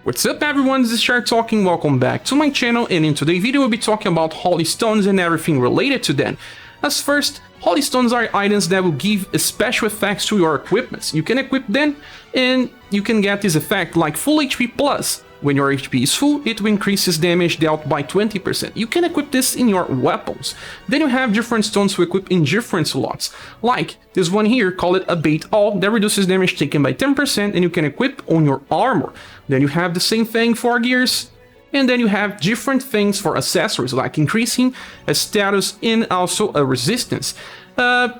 What's up everyone, this is Scher talking, welcome back to my channel, and in today's video we'll be talking about holy stones and everything related to them. As first, holy stones are items that will give special effects to your equipments. You can equip them and you can get this effect like full HP plus. When your HP is full, it will increase its damage dealt by 20%. You can equip this in your weapons. Then you have different stones to equip in different slots. Like this one here, call it Abate All, that reduces damage taken by 10% and you can equip on your armor. Then you have the same thing for gears. And then you have different things for accessories, like increasing a status and also a resistance.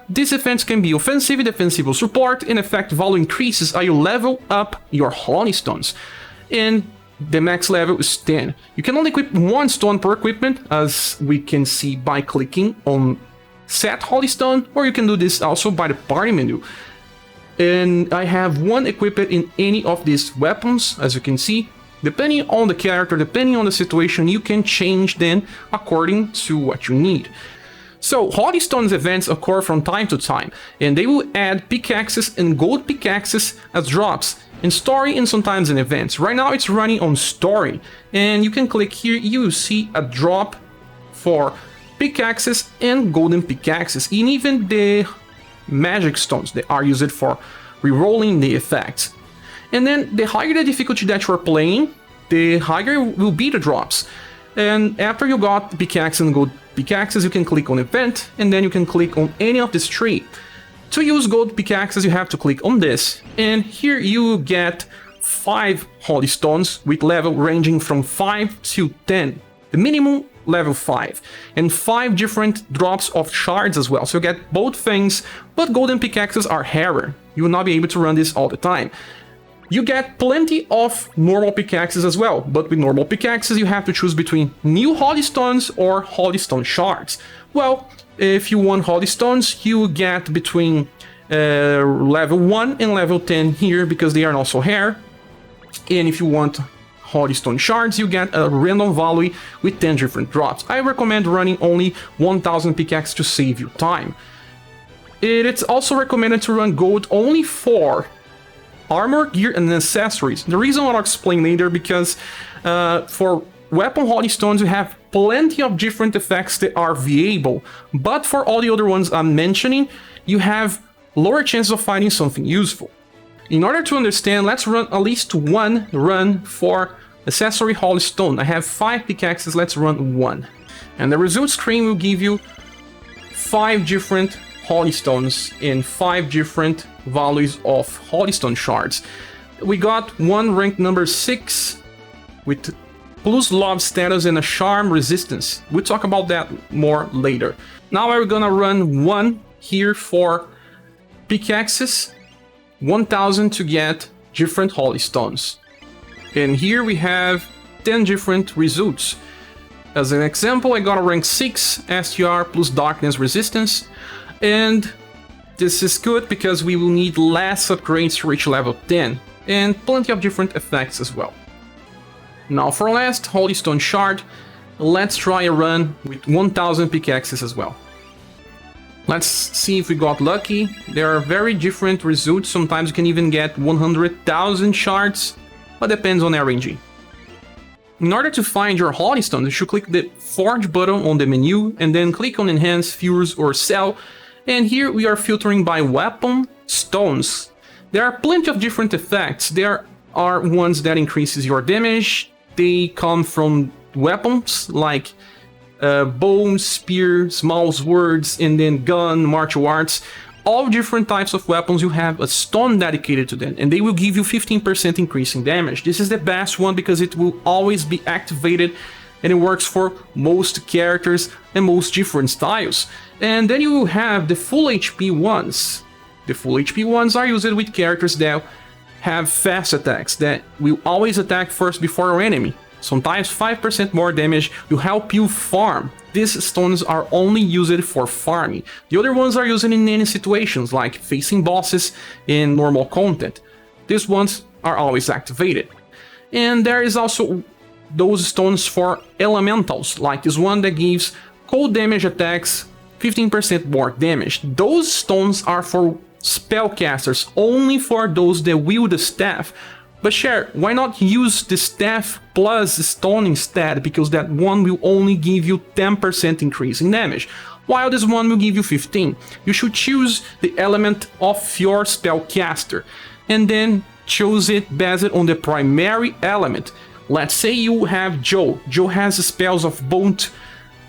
These effects can be offensive, defensive, or support, and effect value increases as you level up your holy stones. And the max level is 10. You can only equip one stone per equipment, as we can see by clicking on Set Holy Stone, or you can do this also by the party menu. And I have one equipped in any of these weapons, as you can see. Depending on the character, depending on the situation, you can change them according to what you need. So, Holy Stones events occur from time to time, and they will add pickaxes and gold pickaxes as drops in story and sometimes in events. Right now it's running on story, and you can click here, you will see a drop for pickaxes and golden pickaxes, and even the magic stones that are used for rerolling the effects. And then the higher the difficulty that you are playing, the higher will be the drops. And after you got pickaxe and gold pickaxes, you can click on event, and then you can click on any of these three. To use gold pickaxes, you have to click on this, and here you get 5 holy stones with level ranging from 5 to 10. The minimum level 5, and 5 different drops of shards as well. So you get both things, but golden pickaxes are rarer. You will not be able to run this all the time. You get plenty of normal pickaxes as well, but with normal pickaxes you have to choose between new holy stones or holy stone shards. Well, if you want holy stones, you get between level 1 and level 10 here, because they are not so rare. And if you want holy stone shards, you get a random value with 10 different drops. I recommend running only 1000 pickaxes to save you time. It's also recommended to run gold only for armor, gear, and accessories. The reason I'll explain later, because for weapon holy stones you have plenty of different effects that are viable, but for all the other ones I'm mentioning, you have lower chances of finding something useful. In order to understand, let's run at least one run for accessory holy stone. I have 5 pickaxes, let's run one. And the result screen will give you 5 different holy stones in 5 different values of holy stone shards. We got one ranked number 6 with plus love status and a charm resistance. We'll talk about that more later. Now we're gonna run one here for pickaxes, 1000 to get different holy stones. And here we have 10 different results. As an example, I got a rank 6 STR plus darkness resistance, and this is good because we will need less upgrades to reach level 10, and plenty of different effects as well. Now for last holy stone shard, let's try a run with 1000 pickaxes as well. Let's see if we got lucky. There are very different results, sometimes you can even get 100,000 shards, but depends on RNG. In order to find your holy stones, you should click the Forge button on the menu and then click on Enhance, Fuse or Sell, and here we are filtering by weapon stones. There are plenty of different effects. There are ones that increases your damage. They come from weapons like bow, spear, small swords, and then gun, martial arts. All different types of weapons, you have a stone dedicated to them, and they will give you 15% increase in damage. This is the best one because it will always be activated, and it works for most characters and most different styles. And then you will have the full HP ones. The full HP ones are used with characters that have fast attacks, that will always attack first before your enemy. Sometimes 5% more damage will help you farm. These stones are only used for farming. The other ones are used in any situations, like facing bosses in normal content. These ones are always activated. And there is also those stones for elementals, like this one that gives cold damage attacks 15% more damage. Those stones are for spellcasters, only for those that wield the staff But Cher, why not use the staff plus stone instead, because that one will only give you 10% increase in damage, while this one will give you 15. You should choose the element of your spellcaster, and then choose it based on the primary element. Let's say you have Joe. Joe has spells of both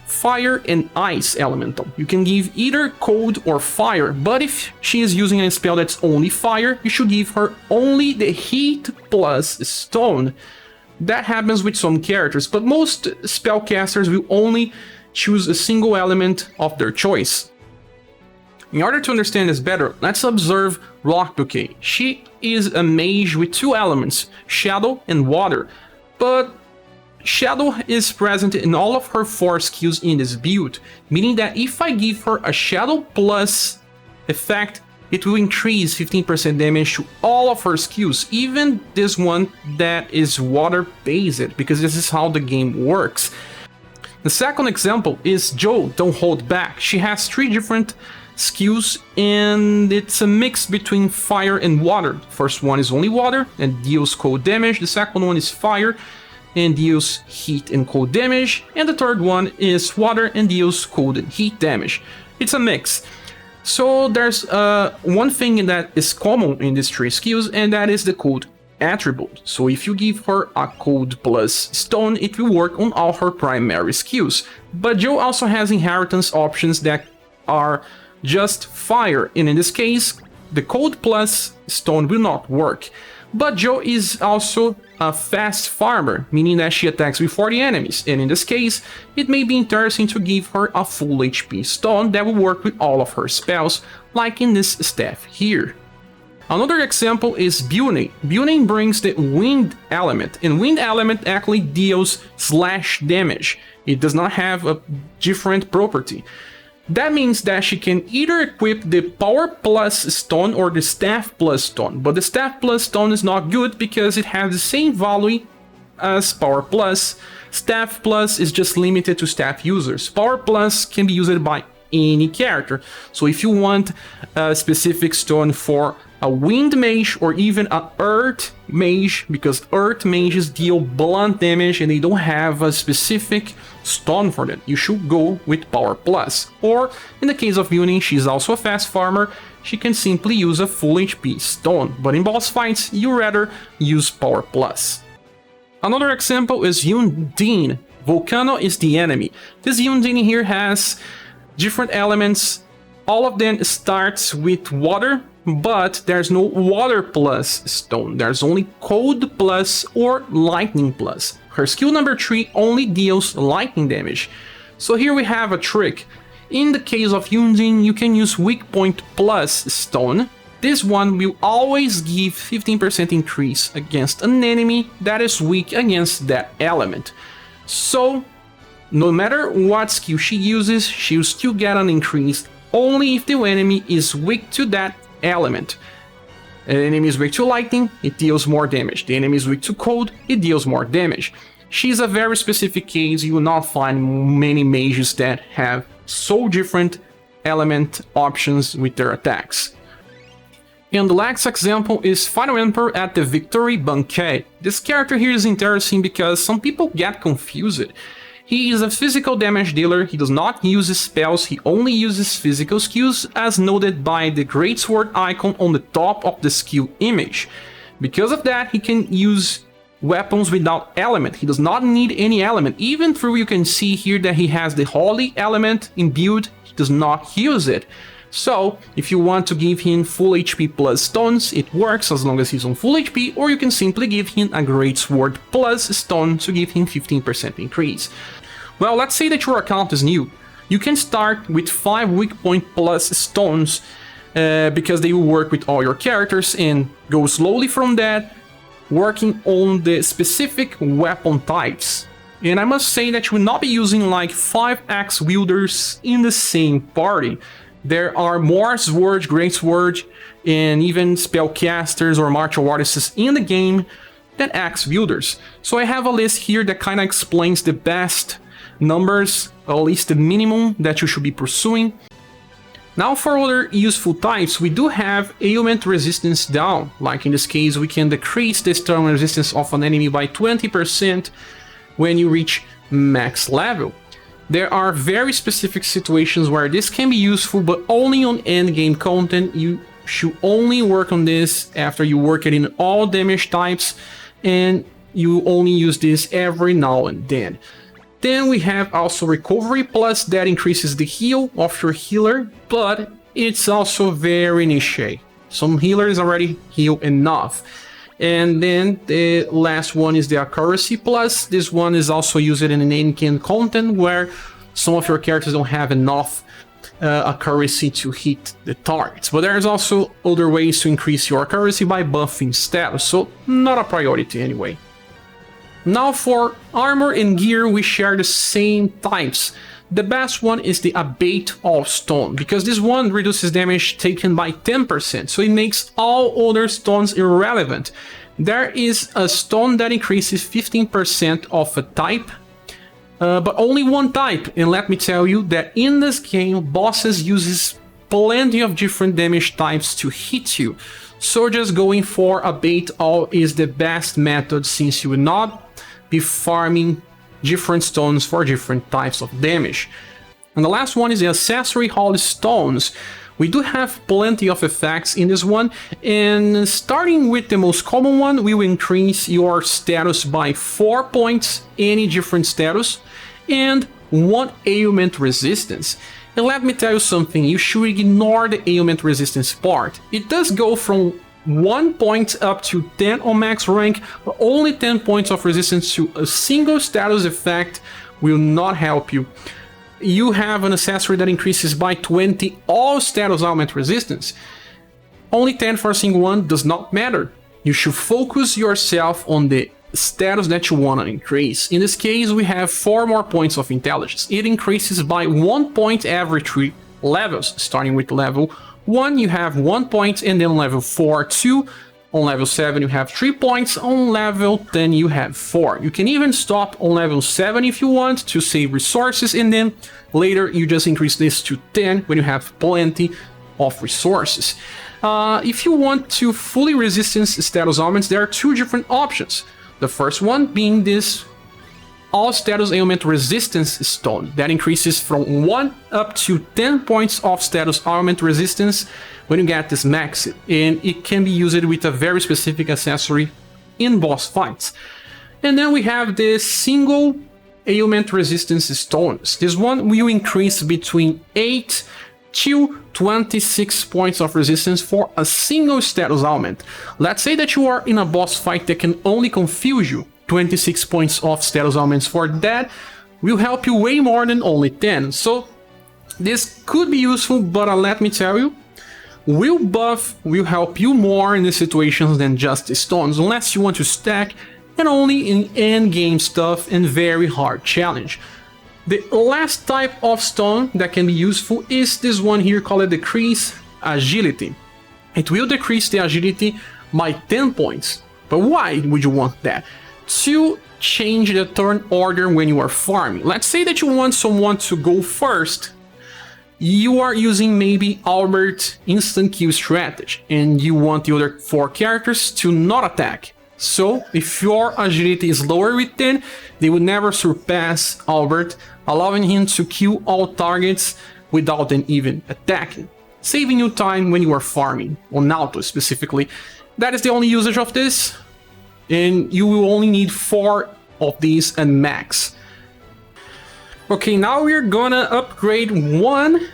fire and ice elemental. You can give either cold or fire, but if she is using a spell that's only fire, you should give her only the heat plus stone. That happens with some characters, but most spellcasters will only choose a single element of their choice. In order to understand this better, let's observe Rock Bouquet. She is a mage with two elements, shadow and water, but Shadow is present in all of her 4 skills in this build, meaning that if I give her a Shadow plus effect, it will increase 15% damage to all of her skills, even this one that is water based, because this is how the game works. The second example is Joe, Don't Hold Back. She has 3 different skills and it's a mix between fire and water. The first one is only water and deals cold damage, the second one is fire and deals heat and cold damage, and the third one is water and deals cold and heat damage. It's a mix. So there's one thing that is common in these 3 skills, and that is the cold attribute. So if you give her a cold plus stone, it will work on all her primary skills. But Joe also has inheritance options that are just fire, and in this case the cold plus stone will not work. But Joe is also a fast farmer, meaning that she attacks before the enemies, and in this case, it may be interesting to give her a full HP stone that will work with all of her spells, like in this staff here. Another example is Bune. Bune brings the wind element, and wind element actually deals slash damage. It does not have a different property. That means that she can either equip the Power Plus Stone or the Staff Plus Stone, but the Staff Plus Stone is not good because it has the same value as Power Plus. Staff Plus is just limited to staff users. Power Plus can be used by any character, so if you want a specific stone for a Wind Mage or even an Earth Mage, because Earth Mages deal blunt damage and they don't have a specific stone for that, you should go with Power Plus. Or in the case of Uni, she's also a fast farmer, she can simply use a full HP stone, but in boss fights you rather use Power Plus. Another example is Undine. Volcano is the enemy. This Undine here has different elements, all of them starts with water, but there's no water plus stone, there's only cold plus or lightning plus. Her skill number 3 only deals lightning damage. So here we have a trick. In the case of Undine, you can use weak point plus stone. This one will always give 15% increase against an enemy that is weak against that element. So no matter what skill she uses, she'll still get an increase only if the enemy is weak to that element. An enemy is weak to lightning, it deals more damage. The enemy is weak to cold, it deals more damage. She's a very specific case. You will not find many mages that have so different element options with their attacks. And the last example is Final Emperor at the Victory Banquet. This character here is interesting because some people get confused. He is a physical damage dealer, he does not use spells, he only uses physical skills, as noted by the greatsword icon on the top of the skill image. Because of that, he can use weapons without element, he does not need any element, even though you can see here that he has the holy element imbued, he does not use it. So, if you want to give him full HP plus stones, it works as long as he's on full HP, or you can simply give him a greatsword plus stone to give him 15% increase. Well, let's say that your account is new. You can start with 5 weak point plus stones, because they will work with all your characters, and go slowly from that, working on the specific weapon types. And I must say that you will not be using like 5 axe wielders in the same party. There are more sword, greatsword, and even spellcasters or martial artists in the game than axe wielders. So I have a list here that kind of explains the best numbers, or at least the minimum that you should be pursuing. Now for other useful types, we do have ailment resistance down. Like in this case, we can decrease the stun resistance of an enemy by 20% when you reach max level. There are very specific situations where this can be useful, but only on endgame content. You should only work on this after you work it in all damage types, and you only use this every now and then. Then we have also recovery plus, that increases the heal of your healer, but it's also very niche. Some healers already heal enough. And then the last one is the accuracy plus. This one is also used in an endgame content where some of your characters don't have enough accuracy to hit the targets. But there's also other ways to increase your accuracy by buffing status, so not a priority anyway. Now for armor and gear, we share the same types. The best one is the Abate of Stone, because this one reduces damage taken by 10%, so it makes all other stones irrelevant. There is a stone that increases 15% of a type, but only one type, and let me tell you that in this game, bosses uses plenty of different damage types to hit you. So just going for Abate all is the best method, since you will not be farming different stones for different types of damage. And the last one is the Accessory Holy Stones. We do have plenty of effects in this one, and starting with the most common one, we will increase your status by 4 points, any different status, and 1 ailment resistance. And let me tell you something, you should ignore the ailment resistance part. It does go from 1 point up to 10 on max rank, but only 10 points of resistance to a single status effect will not help you. You have an accessory that increases by 20 all status ailment resistance. Only 10 for a single one does not matter. You should focus yourself on the status that you want to increase. In this case, we have 4 more points of intelligence. It increases by 1 point every 3 levels, starting with level 1 you have 1 point, and then level 4 2, on level 7 you have 3 points, on level 10 you have 4. You can even stop on level 7 if you want to save resources, and then later you just increase this to 10 when you have plenty of resources. If you want to fully resistance status ailments, there are 2 different options. The first one being this all status ailment resistance stone that increases from 1 up to 10 points of status ailment resistance when you get this max, and it can be used with a very specific accessory in boss fights. And then we have the single ailment resistance stones. This one will increase between 8 to 26 points of resistance for a single status ailment. Let's say that you are in a boss fight that can only confuse you. 26 points of status ailments for that will help you way more than only 10. So this could be useful, but let me tell you, will buff will help you more in these situations than just the stones, unless you want to stack, and only in endgame stuff and very hard challenge. The last type of stone that can be useful is this one here called Decrease Agility. It will decrease the agility by 10 points. But why would you want that? To change the turn order when you are farming. Let's say that you want someone to go first. You are using maybe Albert instant kill strategy, and you want the other 4 characters to not attack. So if your agility is lower with 10, they will never surpass Albert, allowing him to kill all targets without them even attacking, saving you time when you are farming, on auto specifically. That is the only usage of this, and you will only need 4 of these and max. Okay, now we're gonna upgrade 1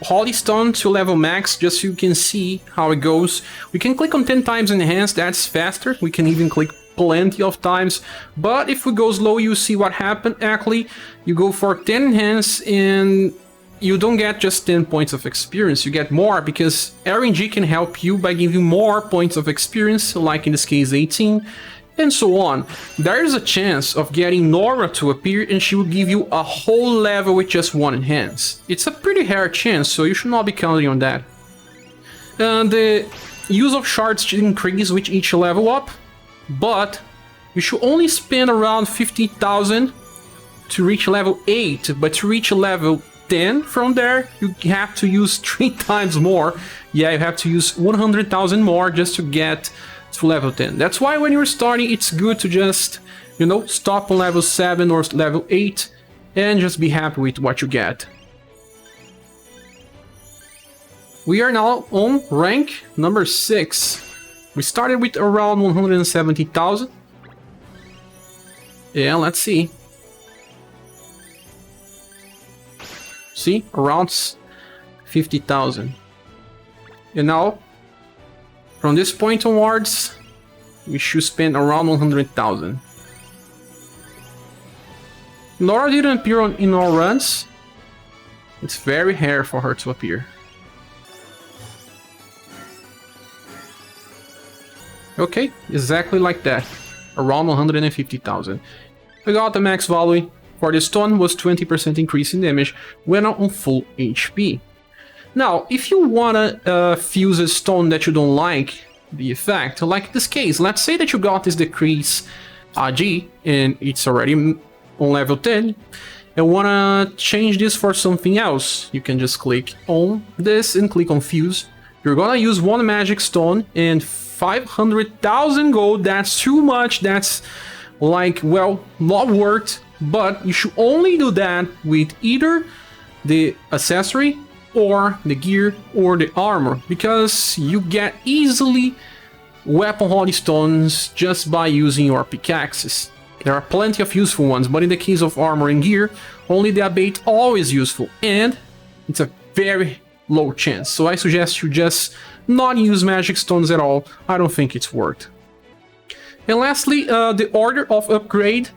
Holy Stone to level max, just so you can see how it goes. We can click on 10 times enhance, that's faster. We can even click plenty of times, but if we go slow, you see what happened. Actually, you go for 10 enhance and you don't get just 10 points of experience, you get more, because RNG can help you by giving more points of experience, like in this case 18, and so on. There is a chance of getting Nora to appear and she will give you a whole level with just 1 enhance. It's a pretty rare chance, so you should not be counting on that. The use of shards should increase with each level up, but you should only spend around 50,000 to reach level 8, but to reach level then from there you have to use 3 times more. Yeah, you have to use 100,000 more just to get to level 10. That's why when you're starting, it's good to just, you know, stop on level 7 or level 8 and just be happy with what you get. We are now on rank number 6. We started with around 170,000. Yeah, let's see. See, around 50,000. And now, from this point onwards, we should spend around 100,000. Laura didn't appear in our runs. It's very rare for her to appear. Okay, exactly like that. Around 150,000. We got the max value for the stone was 20% increase in damage when on full HP. Now, if you wanna fuse a stone that you don't like the effect, like this case, let's say that you got this decrease AG and it's already on level 10, and wanna change this for something else, you can just click on this and click on fuse. You're gonna use 1 magic stone and 500,000 gold. That's too much. That's like, well, not worth. But you should only do that with either the accessory or the gear or the armor, because you get easily weapon holy stones just by using your pickaxes. There are plenty of useful ones, but in the case of armor and gear, only the abate always useful, and it's a very low chance. So I suggest you just not use magic stones at all. I don't think it's worth. And lastly, the order of upgrade.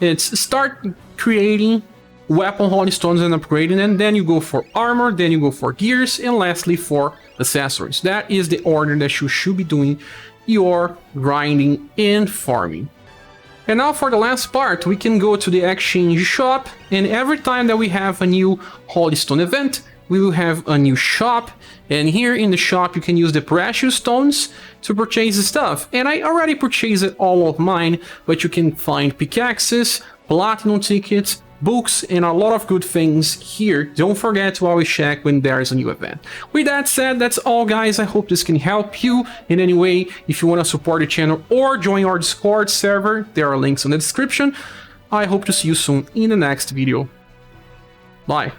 It's start creating weapon holy stones and upgrading, and then you go for armor, then you go for gears, and lastly for accessories. That is the order that you should be doing your grinding and farming. And now for the last part, we can go to the exchange shop, and every time that we have a new holy stone event, we will have a new shop, and here in the shop you can use the precious stones to purchase the stuff. And I already purchased all of mine, but you can find pickaxes, platinum tickets, books, and a lot of good things here. Don't forget to always check when there is a new event. With that said, that's all guys. I hope this can help you in any way. If you want to support the channel or join our Discord server, there are links in the description. I hope to see you soon in the next video. Bye.